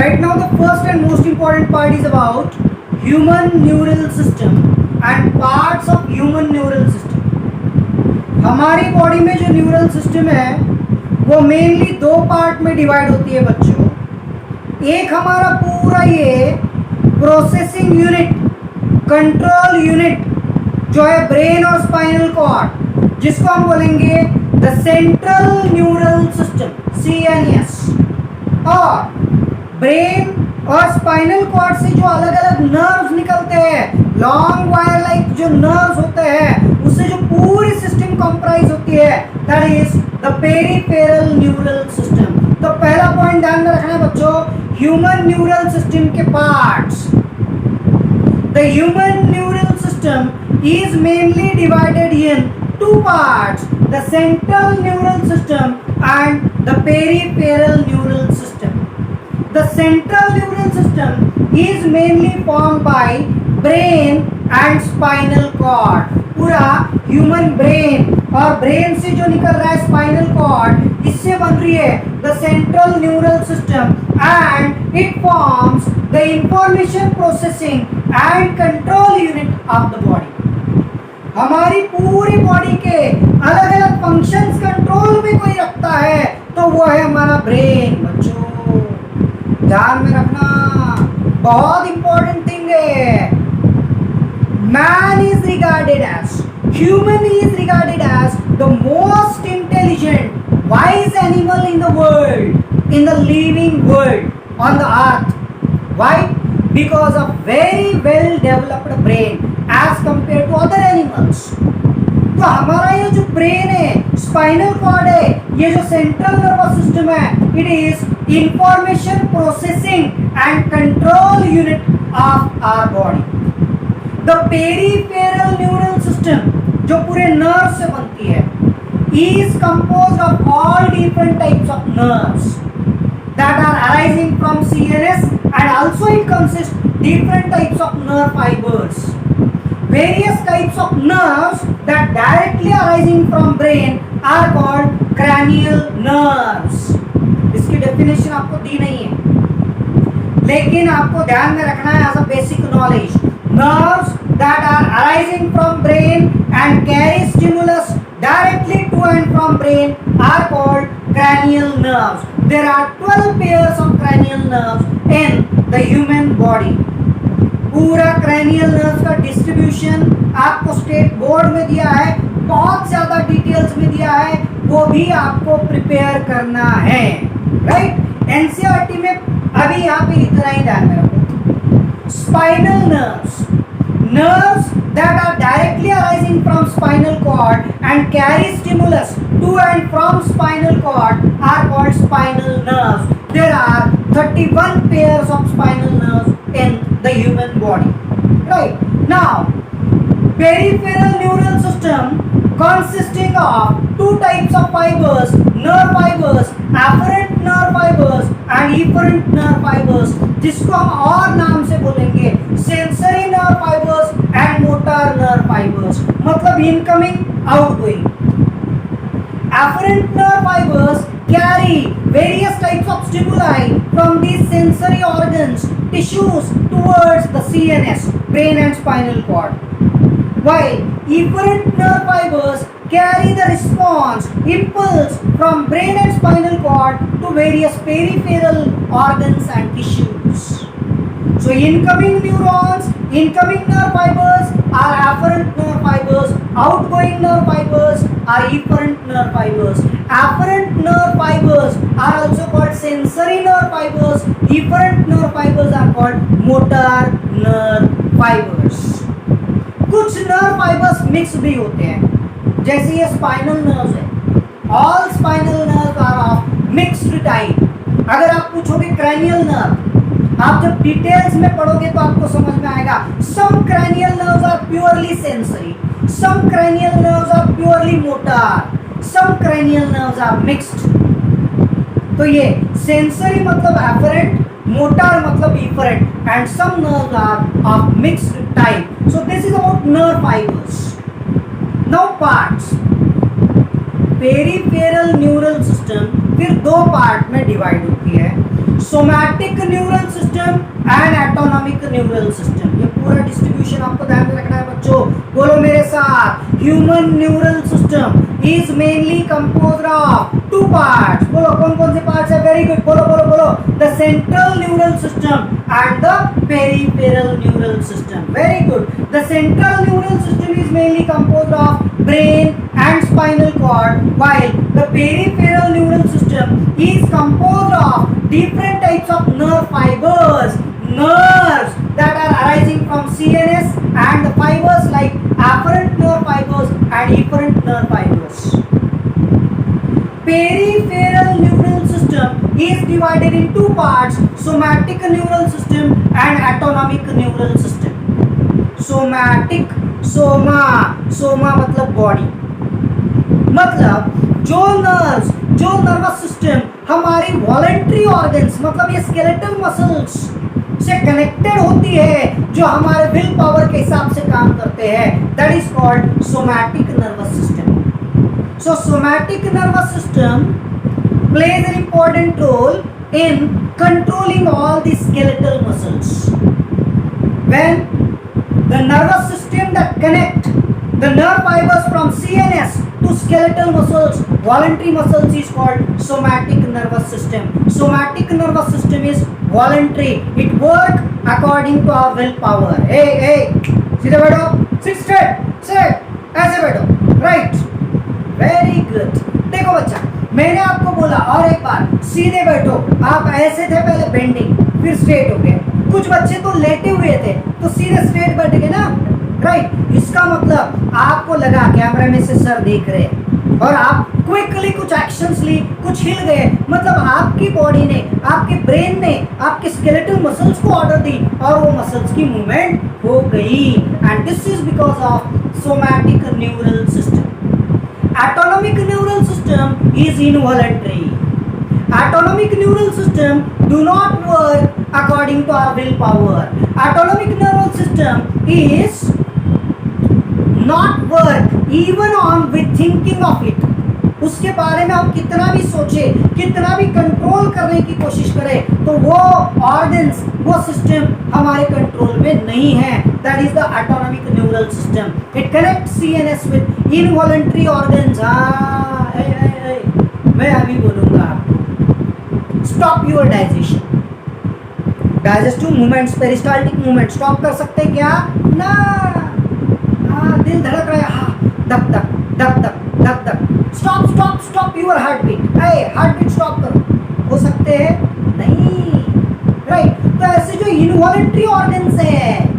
Right now the first and most important part is about human neural system and parts of human neural system. हमारी body में जो neural system है वो mainly दो part में divide होती है बच्चों. एक हमारा पूरा ये प्रोसेसिंग यूनिट, कंट्रोल यूनिट जो है ब्रेन और स्पाइनल कॉर्ड, जिसको हम बोलेंगे the central neural system CNS. और ब्रेन और स्पाइनल कॉर्ड से जो अलग अलग नर्व्स निकलते हैं, लॉन्ग वायर लाइक जो नर्व्स होते हैं, उससे जो पूरी सिस्टम कंप्राइज होती है, that is the peripheral neural system. तो पहला पॉइंट ध्यान में रखना है बच्चों, ह्यूमन न्यूरल सिस्टम के parts. The human neural system is mainly divided in two parts, the central neural system and the peripheral neural system. The central neural system is mainly formed by brain and spinal cord. पूरा human brain और brain से जो निकल रहा है spinal cord, इससे बन रही है the central neural system and it forms the information processing and control unit of the body. हमारी पूरी बॉडी के अलग अलग फंक्शंस कंट्रोल में कोई रखता है तो वो है हमारा ब्रेन. बच्चों ध्यान में रखना, बहुत इंपॉर्टेंट थिंग है. Man is regarded as, human is regarded as the most intelligent wise animal in the world, in the living world on the earth. Why? Because of very well developed brain as compared to other animals. तो हमारा ये जो brain है, spinal cord है, ये जो central nervous system है, it is information processing and control unit of our body. The peripheral neural system जो पूरे नर्व से बनती है, is composed of all different types of nerves that are arising from CNS and also it consists different types of nerve fibers. Various types of nerves that directly arising from brain are called cranial nerves. इसकी definition आपको दी नहीं है, लेकिन आपको ध्यान में रखना है as a basic knowledge. Nerves that are arising from brain and carry stimulus directly to and from brain are called cranial nerves. There are 12 pairs of cranial nerves in the human body. पूरा cranial nerves का distribution आपको state board में दिया है, बहुत ज्यादा details में दिया है, वो भी आपको प्रिपेयर करना है. राइट? एनसीईआरटी में अभी यहाँ पे इतना ही ध्यान में रखो. Spinal nerves, nerves that are directly arising from spinal cord and carry stimulus to and from spinal cord are called spinal nerves. There are 31 pairs of spinal nerves in the human body. Right? Now, peripheral neural system consisting of two types of fibers, nerve fibers, afferent nerve fibers and efferent nerve fibers, जिसको हम और नाम से बोलेंगे sensory nerve fibers and motor nerve fibers. मतलब incoming, outgoing. Afferent nerve fibers carry various types of stimuli from these sensory organs, tissues towards the CNS, brain and spinal cord. While efferent nerve fibers carry the response, impulse from brain and spinal cord to various peripheral organs and tissues. So incoming neurons, incoming nerve fibers are afferent nerve fibers, outgoing nerve fibers are efferent nerve fibers. Afferent nerve fibers are also called sensory nerve fibers, efferent nerve fibers are called motor nerve fibers. कुछ nerve fibers mix भी होते हैं, जैसे ये spinal nerves है. All spinal nerves are of mixed type. अगर आप पूछोगे क्रैनियल नर्व, आप जब डिटेल्स में पढ़ोगे तो आपको समझ में आएगा. Some cranial nerves are purely sensory, some cranial nerves are purely motor, some cranial nerves are mixed. तो ये सेंसरी मतलब एफरेंट, motor मतलब efferent, and some nerves are of mixed type. So this is about nerve fibers. Now parts. Peripheral neural system फिर दो part में divide होती है. Somatic neural system and autonomic neural system. ये पूरा distribution आपको ध्यान में रखना है बच्चों। बोलो मेरे साथ, human neural system is mainly composed of two parts. बोलो कौन कौन से पार्ट्स है? वेरी गुड, बोलो बोलो बोलो। The central neural system and the peripheral neural system. Very good. The central neural system is mainly composed of brain and spinal cord, while the peripheral neural system is composed of different types of nerve fibers, nerves that are arising from CNS, and the fibers like afferent nerve fibers and efferent nerve fibers. Peripheral neural system is divided in two parts: somatic neural system and autonomic neural system. Somatic, Soma मतलब body, मतलब जो nervous system हमारी voluntary organs मतलब ये skeletal muscles से connected होती है, जो हमारे विल पावर के हिसाब से काम करते हैं, that is called somatic nervous system. So somatic nervous system plays an important role in controlling all the skeletal muscles. When the nervous system that connect the nerve fibers from CNS to skeletal muscles, voluntary muscles, is called somatic nervous system. Somatic nervous system is voluntary. It work according to our willpower. Hey, सीधे बैठो, sit straight, sit, ऐसे बैठो, right, very good। देखो बच्चा, मैंने आपको बोला और एक बार, सीधे बैठो। आप ऐसे थे पहले बेंडिंग, फिर स्ट्रेट हो गए। कुछ बच्चे तो लेटे हुए थे तो सीधे स्ट्रेट बैठ गए ना, राइट। इसका मतलब आपको लगा कैमरा में से सर देख रहे हैं और आप क्विकली कुछ एक्शंस ली, कुछ हिल गए, मतलब आपकी बॉडी ने, आपके ब्रेन ने आपके स्केलेटल मसल्स को ऑर्डर दी और वो मसल्स की मूवमेंट हो गई। And this is because of somatic neural system. Autonomic neural system is involuntary. Autonomic neural system do not work according to our willpower. Autonomic neural system is not work even on with thinking of it. उसके बारे में हम कितना भी सोचे, कितना भी control करने की कोशिश करें, तो वो ऑर्गन्स, वो सिस्टम हमारे कंट्रोल में नहीं है। That is the autonomic neural system. It connects CNS with involuntary organs. मैं अभी बोलूंगा आपको, stop your digestion, digestive movements, peristaltic movement stop कर सकते क्या? ना। दिल धड़क रहा है, हाँ, धक धक धक धक धक धक, stop stop stop your heart beat, heart beat stop करो, हो सकते हैं? नहीं, राइट। तो ऐसे जो इनवॉलंटरी ऑर्गन्स है,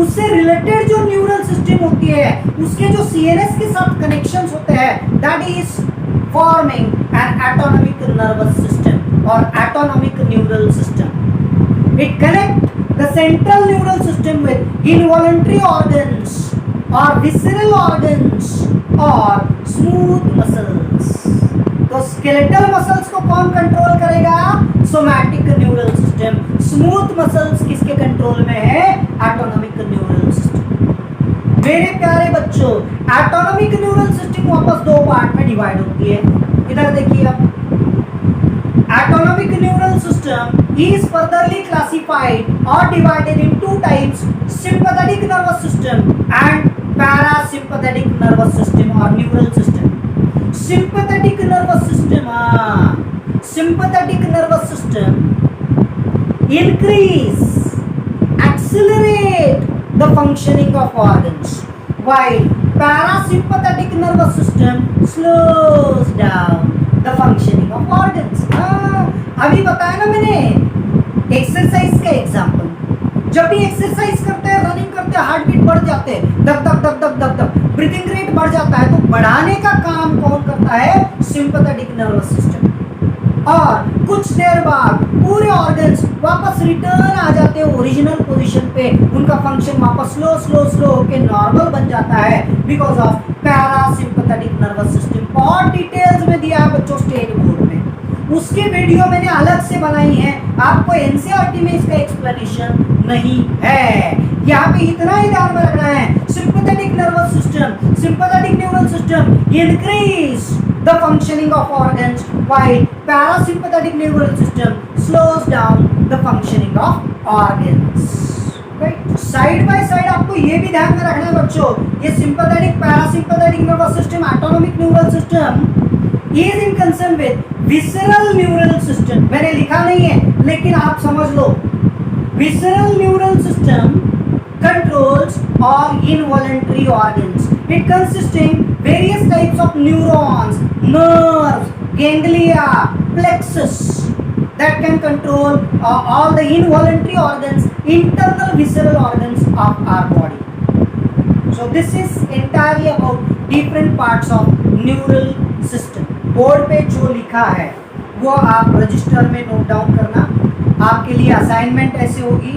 उससे रिलेटेड जो न्यूरल सिस्टम होती है, उसके जो सीएनएस के साथ कनेक्शंस होते हैं, that is forming an autonomic nervous system और autonomic neural system. It connect the central neural system with involuntary organs और विसरल ऑर्गन्स और स्मूथ मसल्स। तो स्केलेटल मसल्स को कौन कंट्रोल करेगा? Somatic neural system. Smooth muscles किसके control में है? Autonomic neural system. मेरे प्यारे बच्चों, ऑटोनॉमिक न्यूरल सिस्टम वापस दो पार्ट में डिवाइड होती है। इधर देखिए आप, autonomic neural system is furtherly classified or divided in two types: sympathetic nervous system and parasympathetic nervous system or neural system. Sympathetic nervous system, sympathetic nervous system increase, accelerate the functioning of organs, while parasympathetic nervous system slows down the functioning of organs. अभी बताया ना मैंने exercise का example. जब भी exercise करते हैं, running करते हैं, हार्ट बीट बढ़ जाते हैं, धक धक धक धक धक धक, ब्रीथिंग रेट बढ़ जाता है, तो बढ़ाने का काम कौन करता है? Sympathetic nervous system. और कुछ देर बाद पूरे ऑर्गन्स वापस रिटर्न आ जाते हैं ओरिजिनल पोजीशन पे, उनका फंक्शन वापस स्लो स्लो स्लो होके नॉर्मल बन जाता है because of parasympathetic nervous system. बहुत डिटेल्स में दिया है बच्चों स्टेट बोर्ड में, उसकी वीडियो मैंने अलग से बनाई है, आपको एनसीईआरटी में इसका एक्सप्लेनेशन नहीं है। यहाँ पे इतना ही ध्यान में रखना है, sympathetic nervous system, sympathetic neural system increase the functioning of organs, while parasympathetic neural system slows down the functioning of organs. Right? Side by side आपको ये भी ध्यान में रखना है बच्चों, ये sympathetic parasympathetic nervous system, autonomic neural system is in concern with visceral neural system. मैंने लिखा नहीं है लेकिन आप समझ लो, visceral neural system controls all involuntary organs. It consisting various types of neurons, nerves, ganglia, plexus that can control all the involuntary organs, internal visceral organs of our body. So this is entirely about different parts of neural system. Board पे जो लिखा है वो आप register में note down करना। आपके लिए असाइनमेंट ऐसे होगी,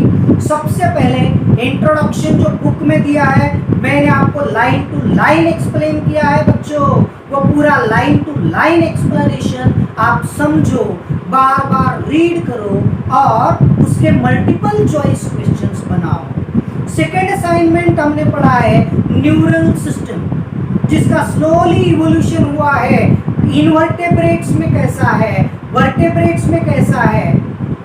सबसे पहले इंट्रोडक्शन जो बुक में दिया है मैंने आपको लाइन टू लाइन एक्सप्लेन किया है बच्चों, वो पूरा लाइन टू लाइन एक्सप्लेनेशन आप समझो, बार बार रीड करो और उसके मल्टीपल चॉइस क्वेश्चंस बनाओ। सेकेंड असाइनमेंट हमने पढ़ा है न्यूरल सिस्टम, जिसका स्लोली इवोल्यूशन हुआ है, इनवर्टेब्रेट्स में कैसा है, वर्टेब्रेट्स में कैसा है,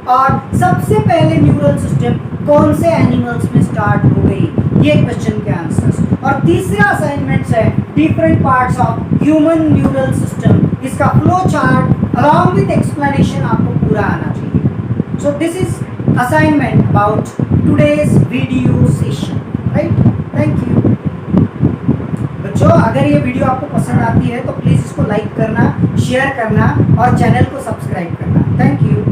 और सबसे पहले न्यूरल सिस्टम कौन से एनिमल्स में स्टार्ट हो गई, ये क्वेश्चन के आंसर्स। और तीसरा असाइनमेंट है different parts of human neural system, इसका flow chart along with explanation आपको पूरा आना चाहिए। So this is assignment about today's video session, right. Thank you बच्चों। अगर ये वीडियो आपको पसंद आती है तो प्लीज़ इसको लाइक करना, शेयर करना और चैनल को सब्सक्राइब करना। Thank you.